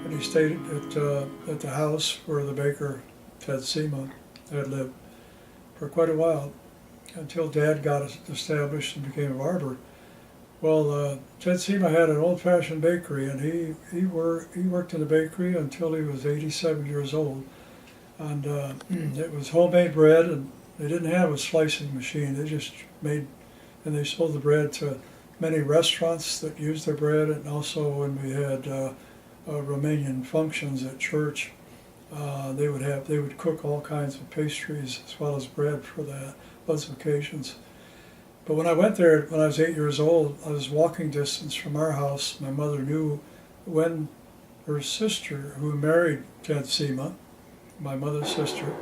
and he stayed at the house where the baker, Ted Seema, had lived for quite a while, until Dad got established and became a barber. Well, Ted Seema had an old-fashioned bakery, and he worked in the bakery until he was 87 years old. And it was homemade bread, and they didn't have a slicing machine. They just made, and they sold the bread to many restaurants that used their bread, and also when we had Romanian functions at church, they would cook all kinds of pastries as well as bread for those occasions. But when I went there when I was 8 years old, I was walking distance from our house. My mother knew when her sister, who married Ted Seema, my mother's sister,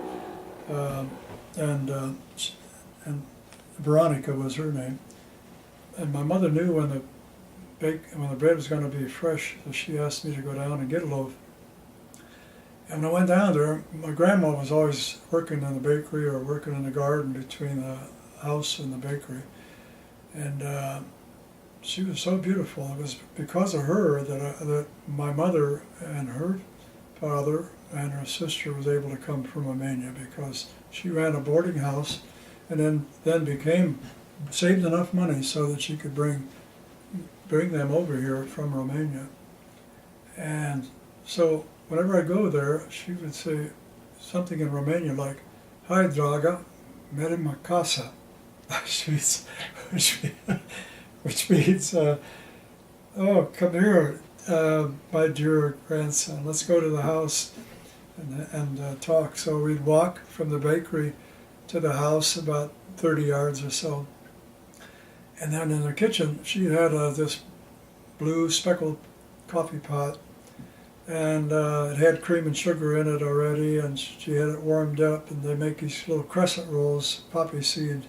and Veronica was her name, and my mother knew when the bread was going to be fresh, so she asked me to go down and get a loaf. And when I went down there, my grandma was always working in the bakery or working in the garden between the house and the bakery. And she was so beautiful. It was because of her that my mother and her father and her sister was able to come from Romania, because she ran a boarding house and then saved enough money so that she could bring them over here from Romania. And so whenever I go there, she would say something in Romanian like, "Hai, draga, merem acasă," which means, "Oh, come here, my dear grandson, let's go to the house and talk." So we'd walk from the bakery to the house about 30 yards or so. And then in the kitchen, she had this blue speckled coffee pot, and it had cream and sugar in it already, and she had it warmed up, and they make these little crescent rolls, poppy seed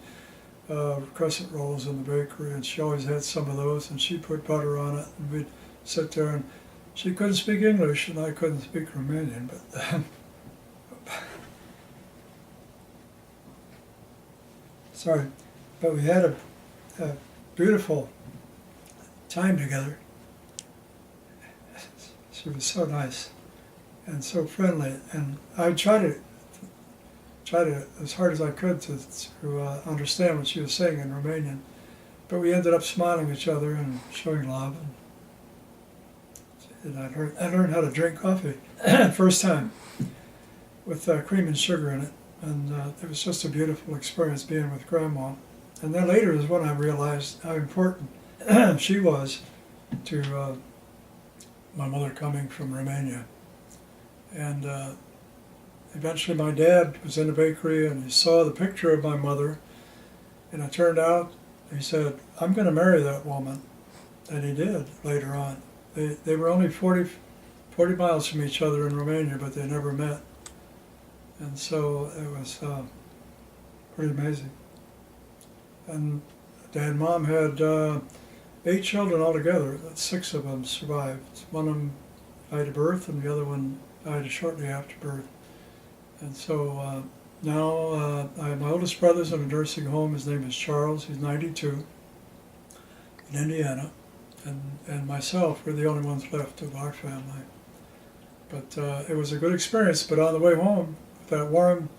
crescent rolls in the bakery, and she always had some of those, and she put butter on it, and we'd sit there, and she couldn't speak English, and I couldn't speak Romanian, but sorry, but we had a beautiful time together. She was so nice and so friendly, and I tried to as hard as I could to understand what she was saying in Romanian, but we ended up smiling at each other and showing love. And I learned how to drink coffee first time with cream and sugar in it, and it was just a beautiful experience being with Grandma. And then later is when I realized how important she was to my mother coming from Romania. And eventually my dad was in the bakery, and he saw the picture of my mother, and it turned out, he said, "I'm going to marry that woman." And he did later on. They were only 40 miles from each other in Romania, but they never met. And so it was pretty amazing. And Dad and Mom had 8 children altogether. 6 of them survived. One of them died at birth, and the other one died shortly after birth. And so now my oldest brother's in a nursing home. His name is Charles. He's 92 in Indiana. And myself, we're the only ones left of our family. But it was a good experience. But on the way home, with that warm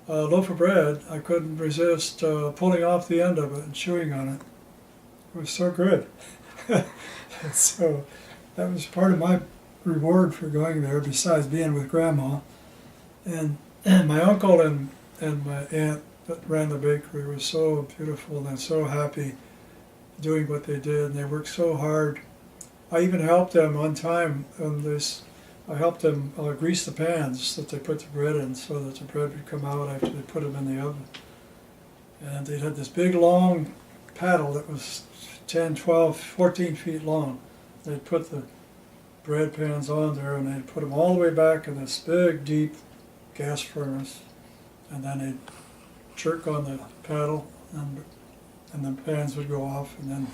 loaf of bread, I couldn't resist pulling off the end of it and chewing on it. It was so good. And so that was part of my reward for going there, besides being with Grandma. And my uncle and my aunt that ran the bakery were so beautiful and so happy doing what they did, and they worked so hard. I even helped them one time on this. I helped them grease the pans that they put the bread in, so that the bread would come out after they put them in the oven. And they had this big long paddle that was 10, 12, 14 feet long. They'd put the bread pans on there, and they'd put them all the way back in this big, deep gas furnace, and then they'd jerk on the paddle, and the pans would go off, and then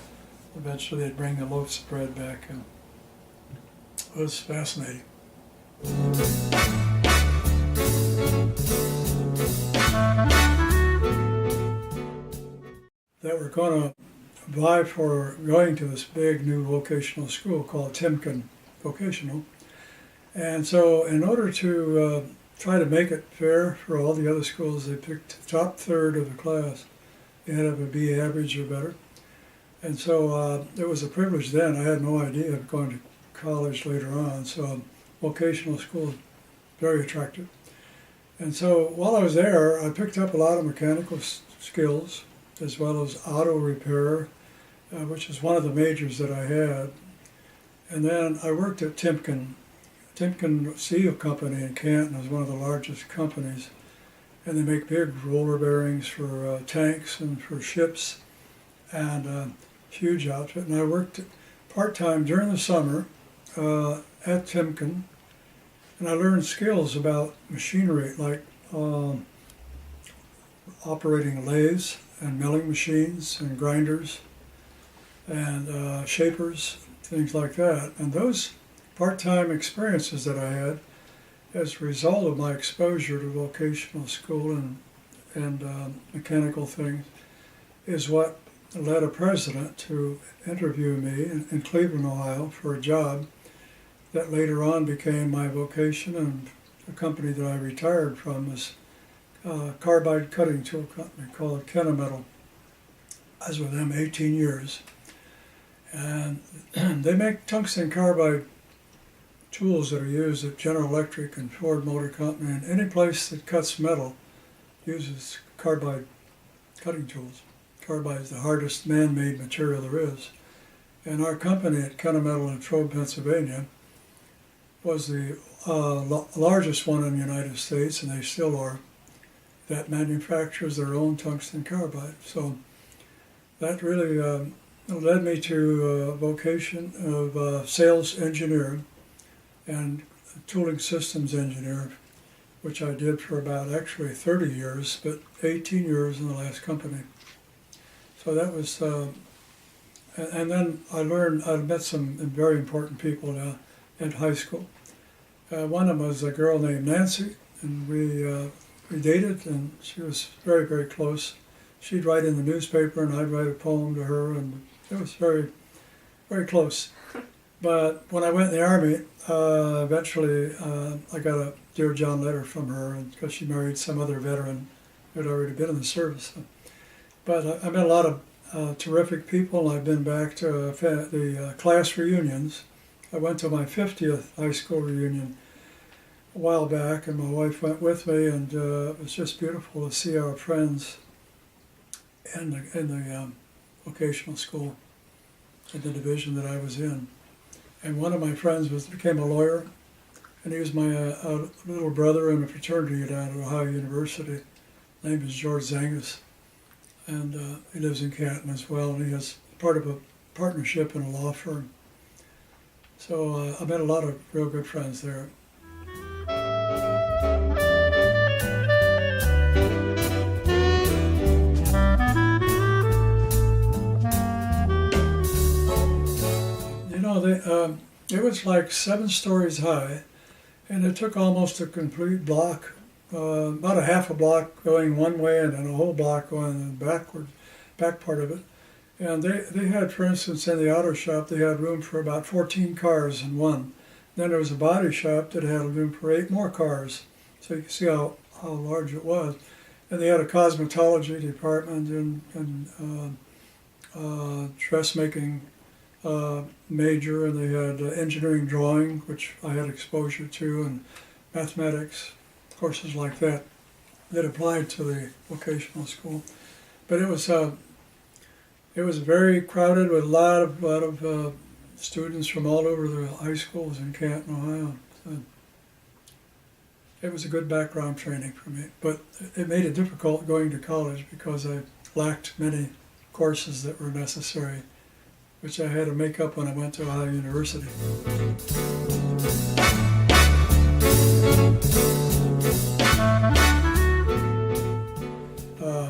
eventually they'd bring the loaves of bread back, and it was fascinating. That we're going to apply for going to this big new vocational school called Timken Vocational, And so in order to try to make it fair for all the other schools, they picked the top third of the class. They had to have a B average or better. And so it was a privilege then. I had no idea of going to college later on. So vocational school, very attractive. And so while I was there, I picked up a lot of mechanical skills, as well as auto repair, which is one of the majors that I had. And then I worked at Timken. Timken Steel Company in Canton is one of the largest companies. And they make big roller bearings for tanks and for ships, and huge outfit. And I worked part-time during the summer at Timken, and I learned skills about machinery, like operating lathes and milling machines and grinders and shapers, things like that. And those part-time experiences that I had as a result of my exposure to vocational school and mechanical things is what led a president to interview me in Cleveland, Ohio for a job that later on became my vocation, and the company that I retired from was a carbide cutting tool company called Sentimental. I was with them 18 years. And they make tungsten carbide tools that are used at General Electric and Ford Motor Company, and any place that cuts metal uses carbide cutting tools. Carbide is the hardest man-made material there is. And our company at Metal in Trobe, Pennsylvania, was the largest one in the United States, and they still are, that manufactures their own tungsten carbide. So that really led me to a vocation of sales engineer and tooling systems engineer, which I did for about actually 30 years, but 18 years in the last company. So that was, and then I met some very important people at high school. One of them was a girl named Nancy, and we dated, and she was very, very close. She'd write in the newspaper, and I'd write a poem to her, and it was very, very close. But when I went in the Army, eventually I got a Dear John letter from her, because she married some other veteran who had already been in the service. But I met a lot of terrific people, and I've been back to the class reunions. I went to my 50th high school reunion a while back, and my wife went with me, and it was just beautiful to see our friends in the vocational school in the division that I was in. And one of my friends became a lawyer, and he was my little brother in a fraternity down at Ohio University. His name is George Zangus, and he lives in Canton as well, and he is part of a partnership in a law firm. So I met a lot of real good friends there. It was like 7 stories high, and it took almost a complete block, about a half a block going one way and then a whole block going backward, back part of it. And they had, for instance, in the auto shop, they had room for about 14 cars in one. Then there was a body shop that had room for 8 more cars. So you can see how large it was. And they had a cosmetology department and dressmaking major, and they had engineering drawing, which I had exposure to, and mathematics, courses like that applied to the vocational school. But it was very crowded with a lot of students from all over the high schools in Canton, Ohio. So it was a good background training for me, but it made it difficult going to college because I lacked many courses that were necessary, which I had to make up when I went to Ohio University.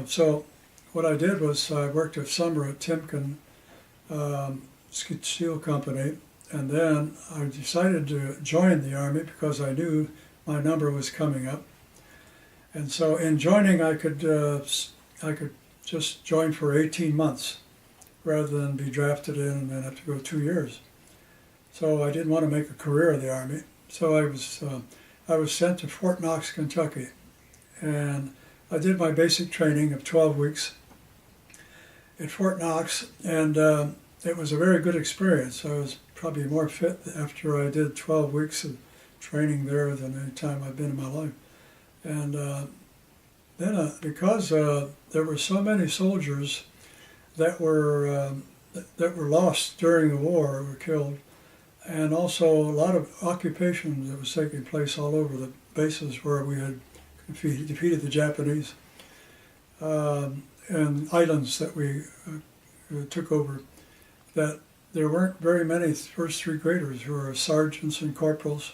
So what I did was I worked a summer at Timken Steel Company, and then I decided to join the Army because I knew my number was coming up. And so in joining, I could just join for 18 months. Rather than be drafted in and then have to go 2 years. So I didn't want to make a career of the Army. So I was sent to Fort Knox, Kentucky, and I did my basic training of 12 weeks at Fort Knox, and it was a very good experience. I was probably more fit after I did 12 weeks of training there than any time I've been in my life. And then because there were so many soldiers that were lost during the war, were killed, and also a lot of occupation that was taking place all over the bases where we had defeated the Japanese, and islands that we took over, that there weren't very many first three graders who were sergeants and corporals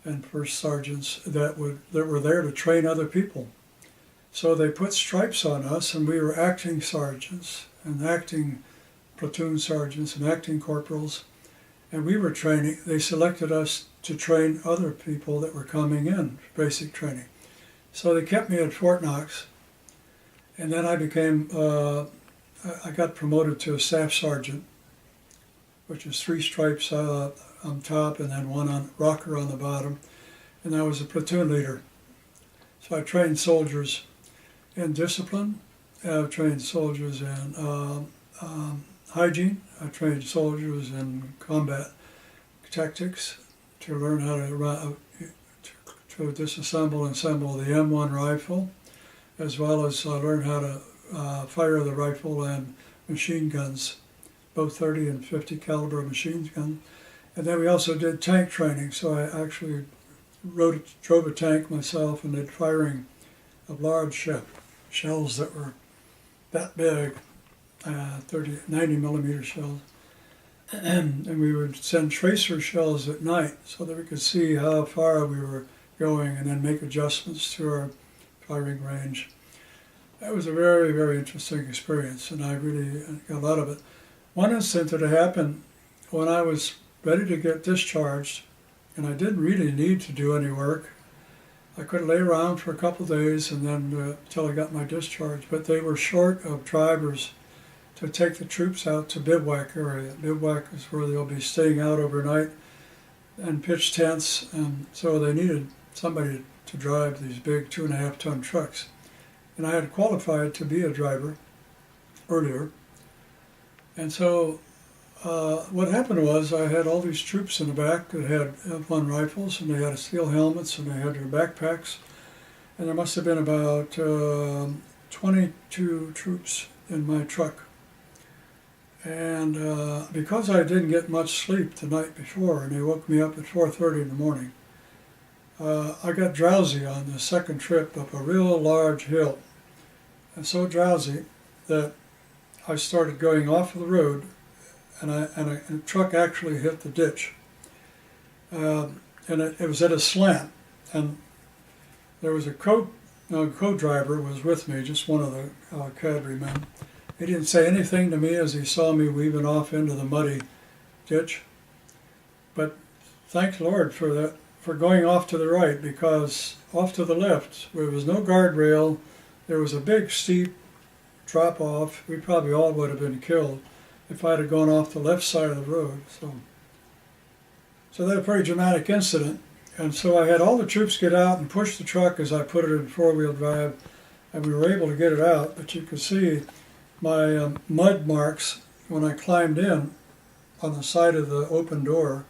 and first sergeants that were there to train other people. So they put stripes on us, and we were acting sergeants and acting platoon sergeants and acting corporals, and we were training. They selected us to train other people that were coming in for basic training. So they kept me at Fort Knox, and then I got promoted to a staff sergeant, which is 3 stripes on top and then 1 rocker on the bottom, and I was a platoon leader. So I trained soldiers in discipline, I trained soldiers in hygiene, I trained soldiers in combat tactics to learn how to disassemble and assemble the M1 rifle, as well as learn how to fire the rifle and machine guns, both 30 and 50 caliber machine guns. And then we also did tank training, so I actually drove a tank myself and did firing of large shells that were that big, 90 millimeter shells. And we would send tracer shells at night so that we could see how far we were going and then make adjustments to our firing range. That was a very, very interesting experience, and I really got a lot of it. One incident that happened when I was ready to get discharged, and I didn't really need to do any work. I could lay around for a couple of days and then until I got my discharge, but they were short of drivers to take the troops out to bivouac area. Bivouac is where they'll be staying out overnight and pitch tents, and so they needed somebody to drive these big 2.5-ton trucks. And I had qualified to be a driver earlier. And so what happened was I had all these troops in the back that had M1 rifles, and they had steel helmets, and they had their backpacks. And there must have been about 22 troops in my truck. And because I didn't get much sleep the night before, and they woke me up at 4:30 in the morning, I got drowsy on the second trip up a real large hill. And so drowsy that I started going off of the road, and a truck actually hit the ditch. And it was at a slant, and there was a co-driver was with me, just one of the cavalrymen. He didn't say anything to me as he saw me weaving off into the muddy ditch, but thank the Lord for that, for going off to the right, because off to the left, there was no guardrail, there was a big steep drop off. We probably all would have been killed if I'd have gone off the left side of the road. So that was a pretty dramatic incident. And so I had all the troops get out and push the truck as I put it in 4-wheel drive, and we were able to get it out. But you could see my mud marks when I climbed in on the side of the open door.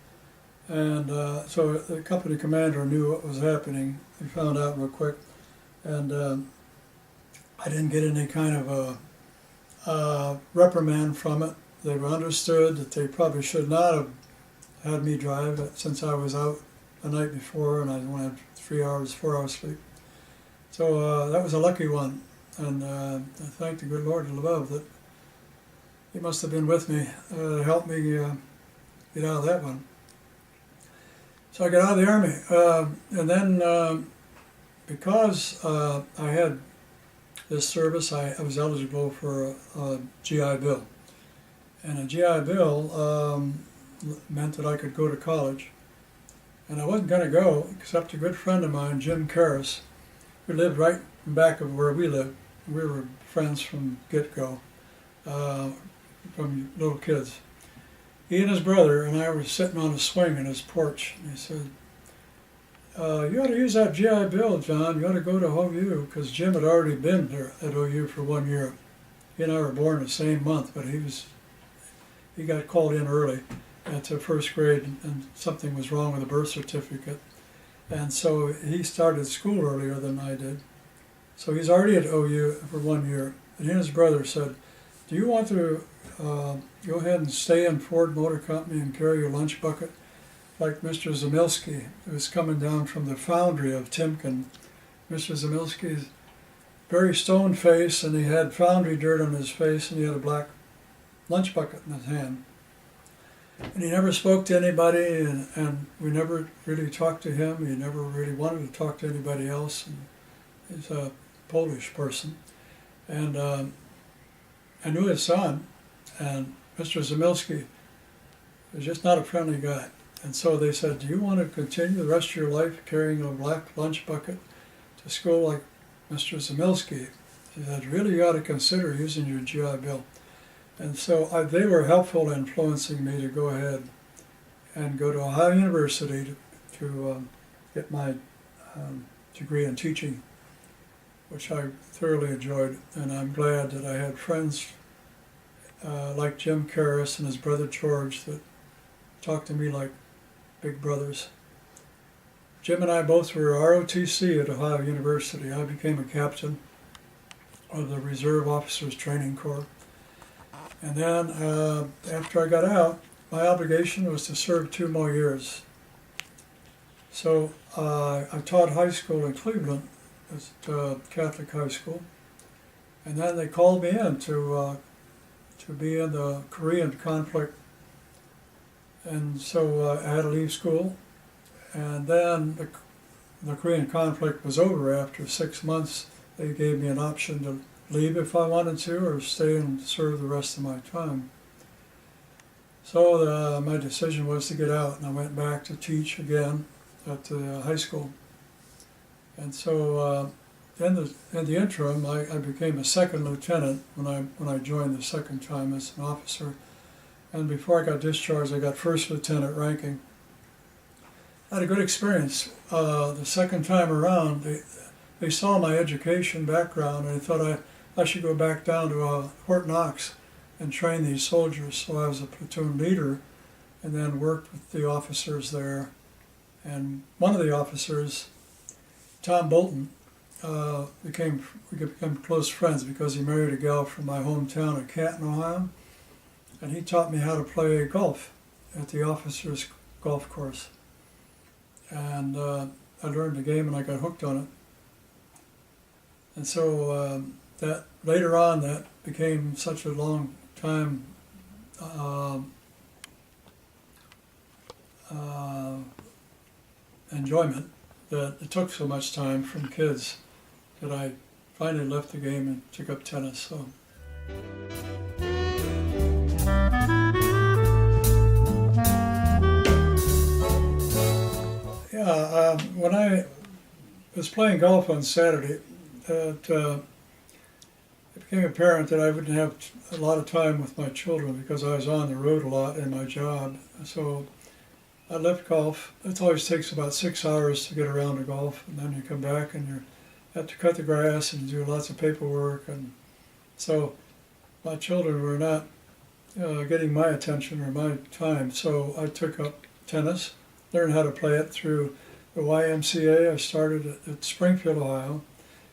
And so the company commander knew what was happening. He found out real quick. And I didn't get any kind of a reprimand from it. They understood that they probably should not have had me drive since I was out the night before and I only had 4 hours sleep. So that was a lucky one. And I thank the good Lord above that He must have been with me to help me get out of that one. So I got out of the Army. And then because I had this service, I was eligible for a GI Bill. And a GI Bill meant that I could go to college. And I wasn't going to go, except a good friend of mine, Jim Karras, who lived right back of where we lived. We were friends from get-go, from little kids. He and his brother and I were sitting on a swing in his porch, and he said, You ought to use that GI Bill, John. You ought to go to OU, because Jim had already been there at OU for 1 year. He and I were born the same month, but he got called in early to first grade, and something was wrong with the birth certificate. And so he started school earlier than I did. So he's already at OU for 1 year. And he and his brother said, do you want to go ahead and stay in Ford Motor Company and carry your lunch bucket? Like Mr. Zamilski, who was coming down from the foundry of Timken. Mr. Zamilski's very stone face, and he had foundry dirt on his face, and he had a black lunch bucket in his hand. And he never spoke to anybody, and we never really talked to him. He never really wanted to talk to anybody else. And he's a Polish person. And I knew his son, and Mr. Zamilski was just not a friendly guy. And so they said, do you want to continue the rest of your life carrying a black lunch bucket to school like Mr. Zamilski? He said, really, you ought to consider using your GI Bill. And so they were helpful in influencing me to go ahead and go to Ohio University to get my degree in teaching, which I thoroughly enjoyed. And I'm glad that I had friends like Jim Karras and his brother George that talked to me like big brothers. Jim and I both were ROTC at Ohio University. I became a captain of the Reserve Officers Training Corps. And then after I got out, my obligation was to serve 2 more years. So I taught high school in Cleveland, at Catholic high school. And then they called me in to be in the Korean conflict. And so I had to leave school. And then the Korean conflict was over after 6 months. They gave me an option to leave if I wanted to, or stay and serve the rest of my time. So my decision was to get out, and I went back to teach again at the high school. And so in the interim, I became a second lieutenant when I joined the second time as an officer. And before I got discharged, I got first lieutenant ranking. I had a good experience. The second time around, they saw my education background, and they thought I should go back down to Fort Knox and train these soldiers. So I was a platoon leader, and then worked with the officers there. And one of the officers, Tom Bolton, we became close friends because he married a gal from my hometown of Canton, Ohio. And he taught me how to play golf at the officers' golf course. And I learned the game, and I got hooked on it. And so that later on, that became such a long time enjoyment that it took so much time from kids that I finally left the game and took up tennis. So. Yeah, when I was playing golf on Saturday, it became apparent that I wouldn't have a lot of time with my children because I was on the road a lot in my job. So I left golf. It always takes about 6 hours to get around to golf, and then you come back and you have to cut the grass and do lots of paperwork. And so my children were not getting my attention or my time. So I took up tennis, learned how to play it through the YMCA. I started at Springfield, Ohio,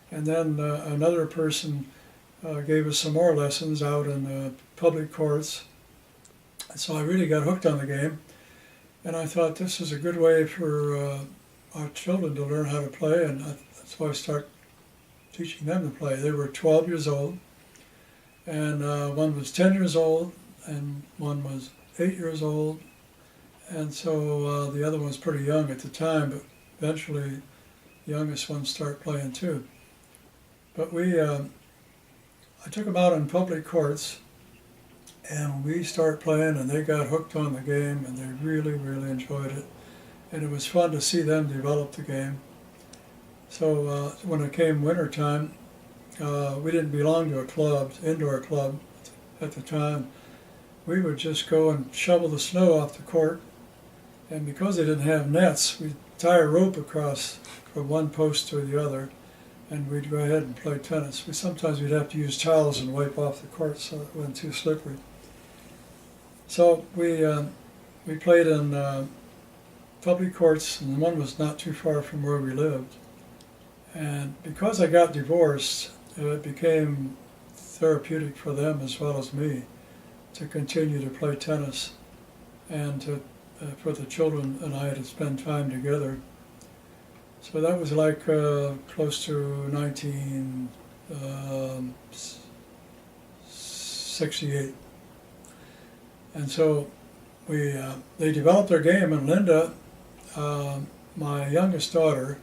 and then another person gave us some more lessons out in public courts. And so I really got hooked on the game, and I thought this is a good way for our children to learn how to play, and that's why I started teaching them to play. They were 12 years old, and one was 10 years old, and one was 8 years old. And so the other one was pretty young at the time, but eventually the youngest one started playing too. But I took them out in public courts, and we started playing, and they got hooked on the game, and they really, really enjoyed it. And it was fun to see them develop the game. So when it came winter time, we didn't belong to a club, indoor club at the time. We would just go and shovel the snow off the court. And because they didn't have nets, we'd tie a rope across from one post to the other, and we'd go ahead and play tennis. Sometimes we'd have to use towels and wipe off the court so it wasn't too slippery. So we played in public courts, and one was not too far from where we lived. And because I got divorced, it became therapeutic for them as well as me to continue to play tennis, and to for the children and I to spend time together. So that was like close to 1968. And so they developed their game, and Linda, my youngest daughter,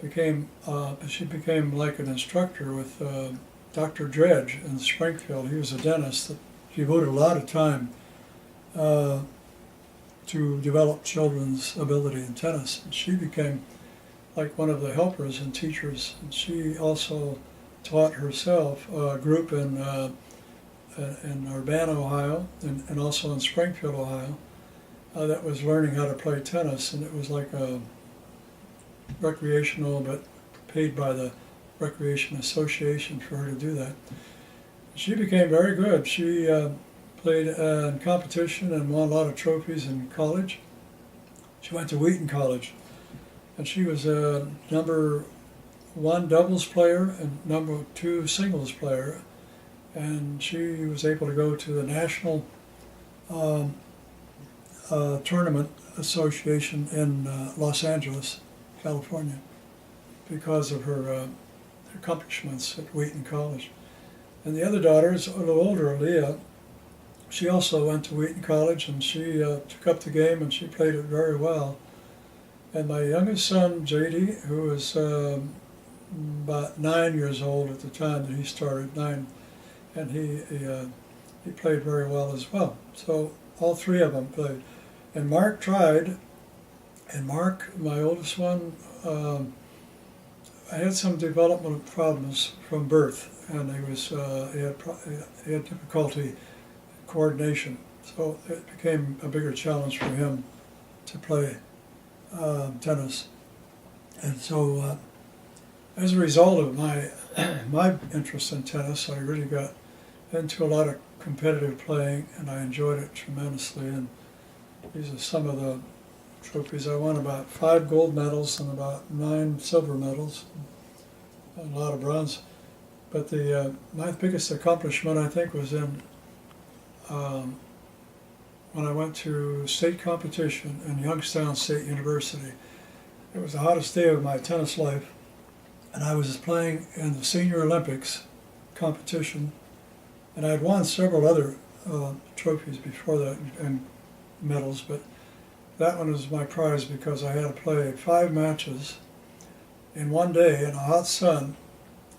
became like an instructor with Dr. Dredge in Springfield. He was a dentist that devoted a lot of time to develop children's ability in tennis. And she became like one of the helpers and teachers. And she also taught herself a group in Urbana, Ohio, and also in Springfield, Ohio, that was learning how to play tennis. And it was like a recreational, but paid by the Recreation Association for her to do that. She became very good. She played in competition and won a lot of trophies in college. She went to Wheaton College, and she was a number 1 doubles player and number 2 singles player, and she was able to go to the National Tournament Association in Los Angeles, California, because of her accomplishments at Wheaton College. And the other daughter is a little older, Leah. She also went to Wheaton College, and she took up the game, and she played it very well. And my youngest son, JD, who was about 9 years old at the time that he started, 9, and he played very well as well. So all 3 of them played. And Mark tried, and Mark, my oldest one, I had some developmental problems from birth, and he had difficulty coordination, so it became a bigger challenge for him to play tennis. And so as a result of my interest in tennis, I really got into a lot of competitive playing, and I enjoyed it tremendously. And these are some of the trophies. I won about 5 gold medals and about 9 silver medals, and a lot of bronze. But my biggest accomplishment, I think, was in when I went to state competition in Youngstown State University. It was the hottest day of my tennis life, and I was playing in the Senior Olympics competition, and I had won several other trophies before that and medals, but that one was my prize because I had to play 5 matches in one day in a hot sun,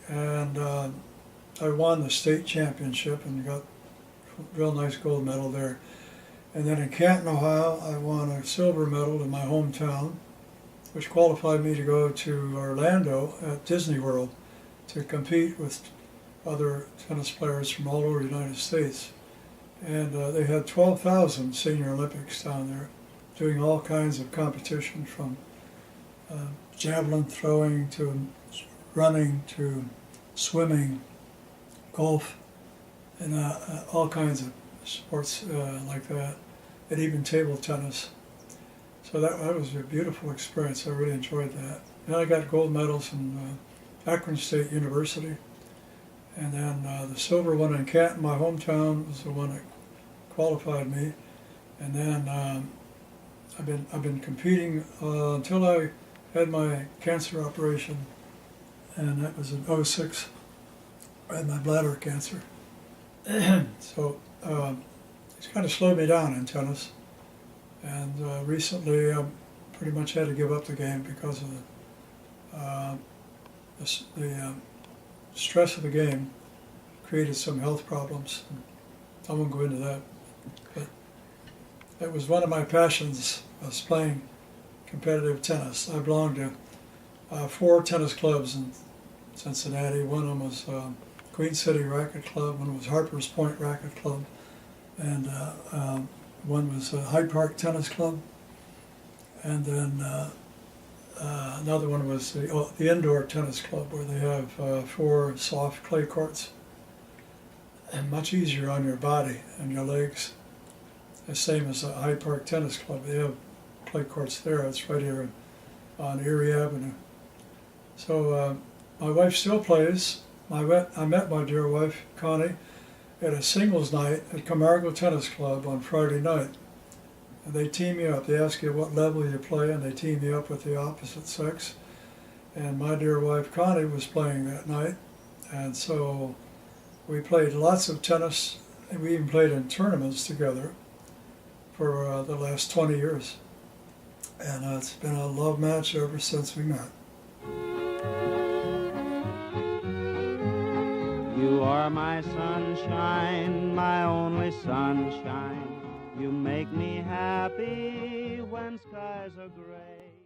and I won the state championship and got a real nice gold medal there. And then in Canton, Ohio, I won a silver medal in my hometown, which qualified me to go to Orlando at Disney World to compete with other tennis players from all over the United States. And they had 12,000 Senior Olympics down there, doing all kinds of competition, from javelin throwing to running to swimming, golf, and all kinds of sports like that, and even table tennis. So that was a beautiful experience. I really enjoyed that. And I got gold medals in Akron State University, and then the silver one in Canton, my hometown, was the one that qualified me. And then I've been competing until I had my cancer operation, and that was in '06. I had my bladder cancer. So it's kind of slowed me down in tennis. And recently I pretty much had to give up the game because of the stress of the game created some health problems. I won't go into that, but that was one of my passions, was playing competitive tennis. I belonged to 4 tennis clubs in Cincinnati. One of them was Queen City Racket Club, one was Harper's Point Racket Club, and one was Hyde Park Tennis Club, and then Another one was the indoor tennis club, where they have 4 soft clay courts, and much easier on your body and your legs. The same as the Hyde Park Tennis Club. They have clay courts there. It's right here on Erie Avenue. So my wife still plays. I met my dear wife, Connie, at a singles night at Camargo Tennis Club on Friday night. And they team you up. They ask you what level you play, and they team you up with the opposite sex. And my dear wife, Connie, was playing that night. And so we played lots of tennis, and we even played in tournaments together for the last 20 years. And it's been a love match ever since we met. You are my sunshine, my only sunshine. You make me happy when skies are gray.